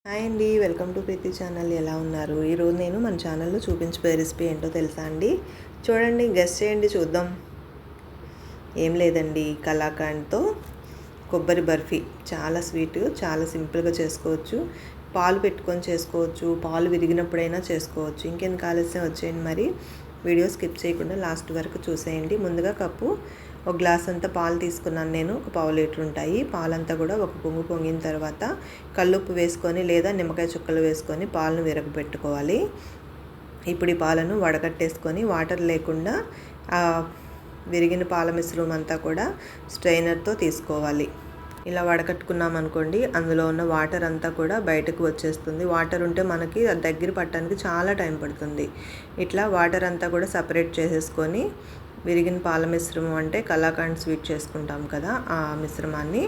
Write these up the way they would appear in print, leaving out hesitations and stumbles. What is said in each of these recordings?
Hi అండి, welcome to Preethi channel. ఎలా ఉన్నారు? ఈరోజు నేను మన ఛానల్లో చూపించబోయే రెసిపీ ఏంటో తెలుసా అండి? చూడండి, గెస్ చేయండి, చూద్దాం. ఏం లేదండి, కలాకండ్తో కొబ్బరి బర్ఫీ. చాలా స్వీట్, చాలా సింపుల్గా చేసుకోవచ్చు. పాలు పెట్టుకొని చేసుకోవచ్చు, పాలు విరిగినప్పుడైనా చేసుకోవచ్చు. ఇంకెందుకు ఆలస్యం, వచ్చేయండి. మరి వీడియో స్కిప్ చేయకుండా లాస్ట్ వరకు చూసేయండి. ముందుగా ఒక గ్లాస్ అంతా పాలు తీసుకున్నాను నేను. ఒక పావు లీటర్ ఉంటాయి. పాలంతా కూడా ఒక పొంగు పొంగిన తర్వాత కల్లుప్పు వేసుకొని లేదా నిమ్మకాయ చుక్కలు వేసుకొని పాలను విరగబెట్టుకోవాలి. ఇప్పుడు ఈ పాలను వడగట్టేసుకొని వాటర్ లేకుండా విరిగిన పాల మిశ్రమం అంతా కూడా స్ట్రైనర్తో తీసుకోవాలి. ఇలా వడకట్టుకున్నాం అనుకోండి, అందులో ఉన్న వాటర్ అంతా కూడా బయటకు వచ్చేస్తుంది. వాటర్ ఉంటే మనకి దగ్గర పట్టడానికి చాలా టైం పడుతుంది. ఇట్లా వాటర్ అంతా కూడా సపరేట్ చేసేసుకొని విరిగిన పాల మిశ్రమం అంటే కలాకండ్ స్వీట్ చేసుకుంటాం కదా, ఆ మిశ్రమాన్ని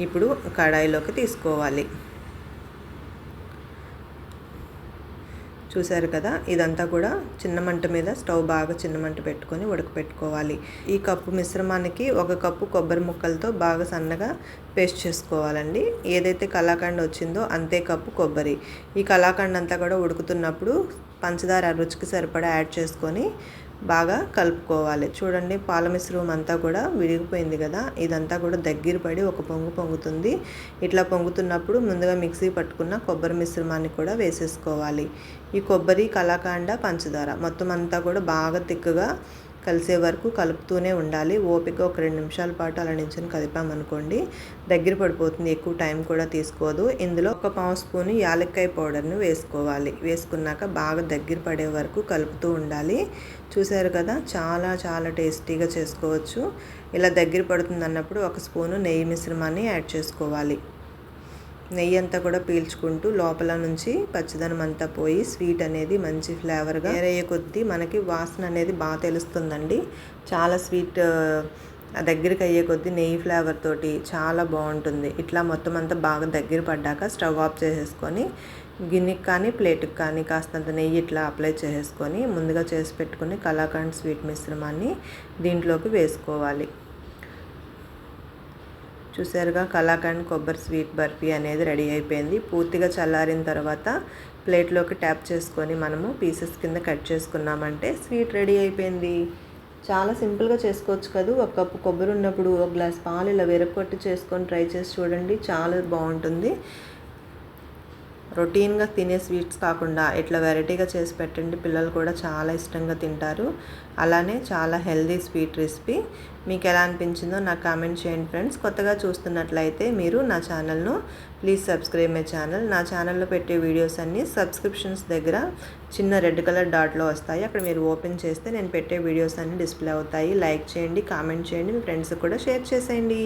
ఇప్పుడు కడాయిలోకి తీసుకోవాలి. చూసారు కదా, ఇదంతా కూడా చిన్న మంట మీద స్టవ్ బాగా చిన్న మంట పెట్టుకొని ఉడకపెట్టుకోవాలి. ఈ కప్పు మిశ్రమానికి 1 కప్పు కొబ్బరి ముక్కలతో బాగా సన్నగా పేస్ట్ చేసుకోవాలండి. ఏదైతే కలాకండ్ వచ్చిందో అంతే కప్పు కొబ్బరి. ఈ కలాకండ్ అంతా కూడా ఉడుకుతున్నప్పుడు పంచదార రుచికి సరిపడా యాడ్ చేసుకొని బాగా కలుపుకోవాలి. చూడండి, పాల మిశ్రమం అంతా కూడా విడిగిపోయింది కదా, ఇదంతా కూడా దగ్గర పడి ఒక పొంగు పొంగుతుంది. ఇట్లా పొంగుతున్నప్పుడు ముందుగా మిక్సీ పట్టుకున్న కొబ్బరి మిశ్రమాన్ని కూడా వేసేసుకోవాలి. ఈ కొబ్బరి, కలాకండ, పంచదార మొత్తం అంతా కూడా బాగా తిక్కుగా కలిసే వరకు కలుపుతూనే ఉండాలి. ఓపిక ఒక 2 నిమిషాల పాటు అలా నించుని కలిపామనుకోండి, దగ్గర పడిపోతుంది. ఎక్కువ టైం కూడా తీసుకోదు. ఇందులో 1 పావు స్పూను యాలక్కాయ పౌడర్ను వేసుకోవాలి. వేసుకున్నాక బాగా దగ్గర పడే వరకు కలుపుతూ ఉండాలి. చూసారు కదా, చాలా చాలా టేస్టీగా చేసుకోవచ్చు. ఇలా దగ్గర పడుతుంది అన్నప్పుడు 1 స్పూను నెయ్యి మిశ్రమాన్ని యాడ్ చేసుకోవాలి. నెయ్యి అంతా కూడా పీల్చుకుంటూ లోపల నుంచి పచ్చదనం అంతా పోయి స్వీట్ అనేది మంచి ఫ్లేవర్గా వేరయ్యే కొద్దీ మనకి వాసన అనేది బాగా తెలుస్తుందండి. చాలా స్వీట్ దగ్గరికి అయ్యే కొద్దీ నెయ్యి ఫ్లేవర్ తోటి చాలా బాగుంటుంది. ఇట్లా మొత్తం అంతా బాగా దగ్గర పడ్డాక స్టవ్ ఆఫ్ చేసేసుకొని గిన్నెకి కానీ ప్లేట్కి కానీ కాస్తంత నెయ్యి ఇట్లా అప్లై చేసేసుకొని ముందుగా చేసి పెట్టుకుని కలాకండ్ స్వీట్ మిశ్రమాన్ని దీంట్లోకి వేసుకోవాలి. చూసారుగా, కలాకండ్ కొబ్బరి స్వీట్ బర్ఫీ అనేది రెడీ అయిపోయింది. పూర్తిగా చల్లారిన తర్వాత ప్లేట్లోకి ట్యాప్ చేసుకొని మనము పీసెస్ కింద కట్ చేసుకున్నామంటే స్వీట్ రెడీ అయిపోయింది. చాలా సింపుల్గా చేసుకోవచ్చు కదా. 1 కప్పు కొబ్బరి ఉన్నప్పుడు 1 గ్లాస్ పాలు ఇలా విరగొట్టి చేసుకొని ట్రై చేసి చూడండి, చాలా బాగుంటుంది. రొటీన్గా తినే స్వీట్స్ కాకుండా ఇట్లా వెరైటీగా చేసి పెట్టండి, పిల్లలు కూడా చాలా ఇష్టంగా తింటారు. అలానే చాలా హెల్దీ స్వీట్ రెసిపీ. మీకు ఎలా అనిపించిందో నాకు కామెంట్ చేయండి ఫ్రెండ్స్. కొత్తగా చూస్తున్నట్లయితే మీరు నా ఛానల్ను ప్లీజ్ సబ్స్క్రైబ్ మై ఛానల్. నా ఛానల్లో పెట్టే వీడియోస్ అన్నీ సబ్స్క్రిప్షన్స్ దగ్గర చిన్న రెడ్ కలర్ డాట్లో వస్తాయి. అక్కడ మీరు ఓపెన్ చేస్తే నేను పెట్టే వీడియోస్ అన్నీ డిస్ప్లే అవుతాయి. లైక్ చేయండి, కామెంట్ చేయండి, మీ ఫ్రెండ్స్కి కూడా షేర్ చేసేయండి.